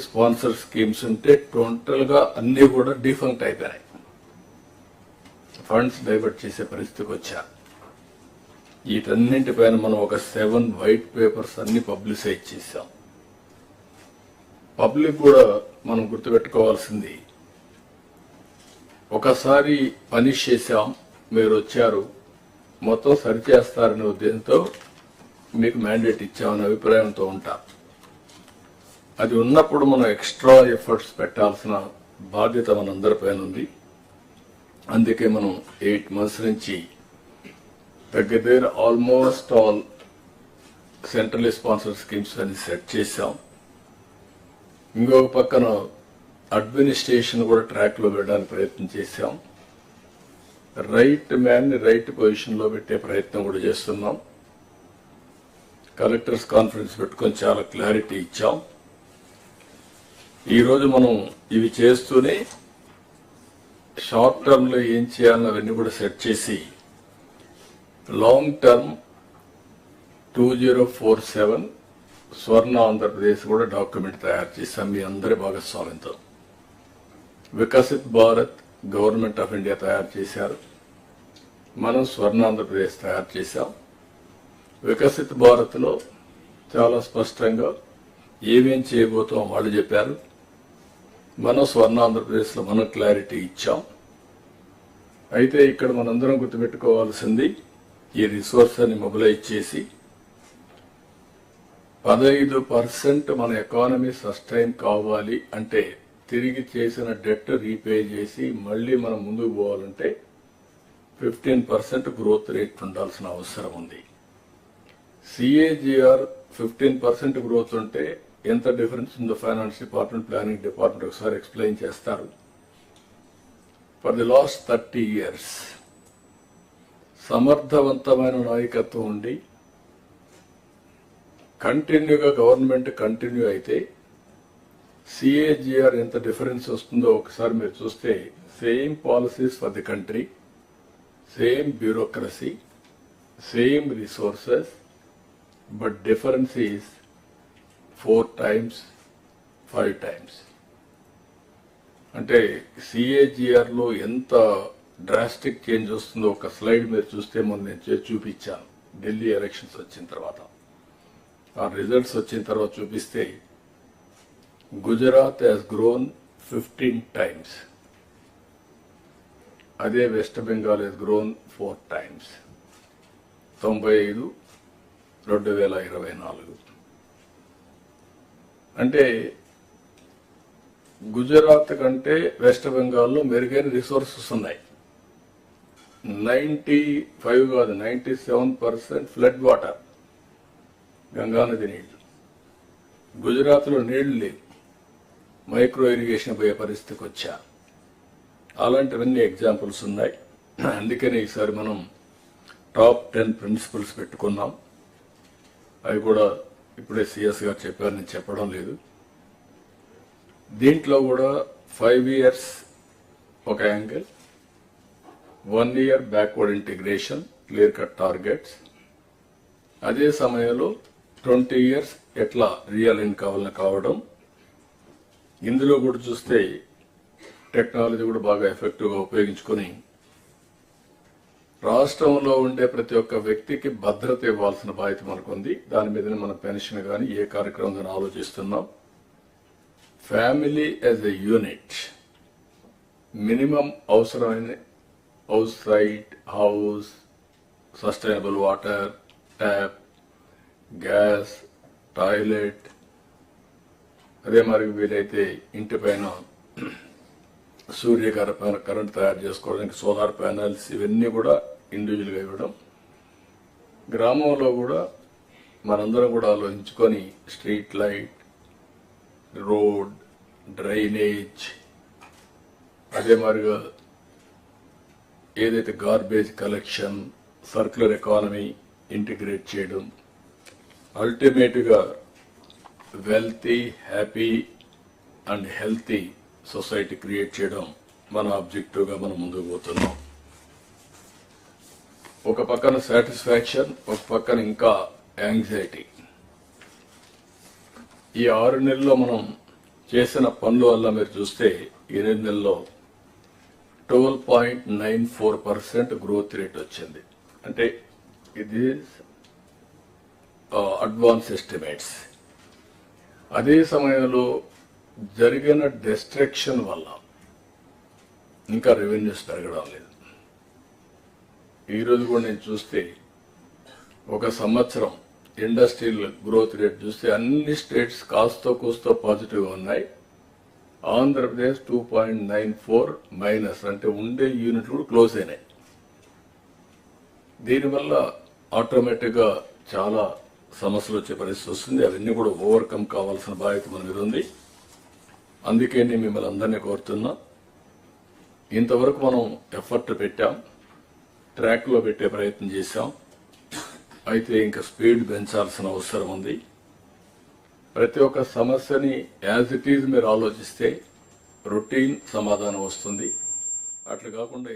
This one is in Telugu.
స్పాన్సర్ స్కీమ్స్ ఉంటే టోటల్ గా అన్ని కూడా డిఫంక్ట్ అయిపోయినాయి. ఫండ్స్ డైవర్ట్ చేసే పరిస్థితికి వచ్చారు. వీటన్నింటిపైన మనం ఒక 7 వైట్ పేపర్స్ అన్ని పబ్లిసైజ్ చేశాం. పబ్లిక్ కూడా మనం గుర్తుపెట్టుకోవాల్సింది, ఒకసారి పనిష్ చేశాం, మీరు వచ్చారు, మొత్తం సరిచేస్తారనే ఉద్దేశంతో మీకు మ్యాండేట్ ఇచ్చామనే అభిప్రాయంతో ఉంటాం. అది ఉన్నప్పుడు మనం ఎక్స్ట్రా ఎఫర్ట్స్ పెట్టాల్సిన బాధ్యత మనందరిపైన ఉంది. అందుకే మనం 8 months నుంచి దగ్గర almost all central sponsor schemes అని సెట్ చేశాం. ఇంకొక పక్కన అడ్మినిస్ట్రేషన్ కూడా ట్రాక్ లో పెట్టడానికి ప్రయత్నం చేశాం. రైట్ మ్యాన్ ని రైట్ పొజిషన్ లో పెట్టే ప్రయత్నం కూడా చేస్తున్నాం. కలెక్టర్స్ కాన్ఫరెన్స్ పెట్టుకొని చాలా క్లారిటీ ఇచ్చాం. ఈ రోజు మనం ఇవి చేస్తూనే షార్ట్ టర్మ్ లో ఏం చేయాలని అవన్నీ కూడా సెట్ చేసి లాంగ్ టర్మ్ 2047 స్వర్ణ ఆంధ్రప్రదేశ్ కూడా డాక్యుమెంట్ తయారు చేశాం మీ అందరి భాగస్వామ్యంతో. Viksit Bharat government of India తయారు చేశారు, మనం స్వర్ణ ఆంధ్రప్రదేశ్ తయారు చేశాం. వికసిత్ భారత్ లో చాలా స్పష్టంగా ఏమేం చేయబోతాం వాళ్ళు చెప్పారు. మనం స్వర్ణ ఆంధ్రప్రదేశ్ లో మనం క్లారిటీ ఇచ్చాం. అయితే ఇక్కడ మనందరం గుర్తుపెట్టుకోవాల్సింది, ఈ రిసోర్స్ అని మొబిలైజ్ చేసి 15% మన ఎకానమీ సస్టైన్ కావాలి అంటే, తిరిగి చేసిన డెట్ రీపే చేసి మళ్లీ మనం ముందుకు పోవాలంటే 15% గ్రోత్ రేట్ ఉండాల్సిన అవసరం ఉంది. CAGR 15% గ్రోత్ ఉంటే ఎంత డిఫరెన్స్ ఉందో ఫైనాన్స్ డిపార్ట్మెంట్, ప్లానింగ్ డిపార్ట్మెంట్ ఒకసారి ఎక్స్ప్లెయిన్ చేస్తారు. ఫర్ ది లాస్ట్ 30 years సమర్థవంతమైన నాయకత్వం ఉండి కంటిన్యూగా గవర్నమెంట్ కంటిన్యూ అయితే CAGR ఎంత డిఫరెన్స్ వస్తుందో ఒకసారి మీరు చూస్తే, same policies for the country, same bureaucracy, same resources, but difference is 4 times, 5 times. అంటే CAGR లో ఎంత డ్రాస్టిక్ చేంజ్ వస్తుందో ఒక స్లైడ్ మీరు చూస్తే మొన్న నేను చూపించాను. ఢిల్లీ ఎలక్షన్స్ వచ్చిన తర్వాత, ఆ రిజల్ట్స్ వచ్చిన తర్వాత చూపిస్తే గుజరాత్ హ్యాస్ గ్రోన్ 15 times, అదే west Bengal has grown 4 times. 95, 2024. అంటే గుజరాత్ కంటే వెస్ట్ బెంగాల్లో మెరుగైన రిసోర్సెస్ ఉన్నాయి. 95 కాదు, 97% ఫ్లడ్ వాటర్, గంగానది నీళ్లు. గుజరాత్ లో నీళ్లు లేవు, మైక్రో ఇరిగేషన్ పోయే పరిస్థితికి వచ్చా. అలాంటివన్నీ ఎగ్జాంపుల్స్ ఉన్నాయి. అందుకని ఈసారి మనం టాప్ 10 ప్రిన్సిపల్స్ పెట్టుకున్నాం. అవి కూడా ఇప్పుడే సిఎస్ గారు చెప్పారు, నేను చెప్పడం లేదు. దీంట్లో కూడా 5 years ఒక angle, 1 year backward integration, clear cut targets. అదే సమయంలో 20 years ఎట్లా రియలైన్ కావడం. ఇందులో కూడా చూస్తే టెక్నాలజీ కూడా బాగా ఎఫెక్టివ్ గా ఉపయోగించుకొని రాష్ట్రంలో ఉండే ప్రతి ఒక్క వ్యక్తికి భద్రత ఇవ్వాల్సిన బాధ్యత మనకుంది. దాని మీదనే మన పెన్షన్ కానీ ఏ కార్యక్రమం కానీ ఆలోచిస్తున్నాం. Family as a unit, minimum అవసరమైన house site, house, sustainable water, tap, gas, toilet, అదే మరి వీలైతే ఇంటి పైన సూర్యగార పైన కరెంట్ తయారు చేసుకోవడానికి సోలార్ ప్యానెల్స్, ఇవన్నీ కూడా ఇండివిజువల్ గా ఇవ్వడం. గ్రామంలో కూడా మనందరం కూడా ఆలోచించుకొని స్ట్రీట్ లైట్, రోడ్, డ్రైనేజ్, అదే మరిగా ఏదైతే garbage collection, circular economy integrate చేయడం, అల్టిమేట్ గా wealthy, happy and healthy society create చేయడం మన ఆబ్జెక్టివ్ గా మనం ముందుకు పోతున్నాం. ఒక పక్కన సాటిస్ఫాక్షన్, ఒక పక్కన ఇంకా యాంగ్జైటీ. ఈ 6 నెలల్లో మనం చేసిన పనుల వల్ల మీరు చూస్తే 8 నెలల్లో 12.94% గ్రోత్ రేట్ వచ్చింది. అంటే ఇది అడ్వాన్స్ ఎస్టిమేట్స్. అదే సమయంలో జరిగిన డిస్ట్రక్షన్ వల్ల ఇంకా రెవెన్యూస్ పెరగడం లేదు. ఈరోజు కూడా నేను చూస్తే ఒక సంవత్సరం ఇండస్ట్రియల్ గ్రోత్ రేట్ చూస్తే అన్ని స్టేట్స్ కాస్తో కూస్తో పాజిటివ్ ఉన్నాయి. ఆంధ్రప్రదేశ్ 2.94 మైనస్, అంటే ఉండే యూనిట్లు కూడా క్లోజ్ అయినాయి. దీనివల్ల ఆటోమేటిక్గా చాలా సమస్యలు వచ్చే పరిస్థితి వస్తుంది. అవన్నీ కూడా ఓవర్కమ్ కావాల్సిన బాధ్యత మన మీద ఉంది. అందుకే నేను మిమ్మల్ని అందరినీ కోరుతున్నా, ఇంతవరకు మనం ఎఫర్ట్ పెట్టాం, ట్రాక్లో పెట్టే ప్రయత్నం చేశాం. అయితే ఇంకా స్పీడ్ పెంచాల్సిన అవసరం ఉంది. ప్రతి ఒక్క సమస్యని యాజ్ ఇట్ ఈజ్ మీరు ఆలోచిస్తే రొటీన్ సమాధానం వస్తుంది. అట్లా కాకుండా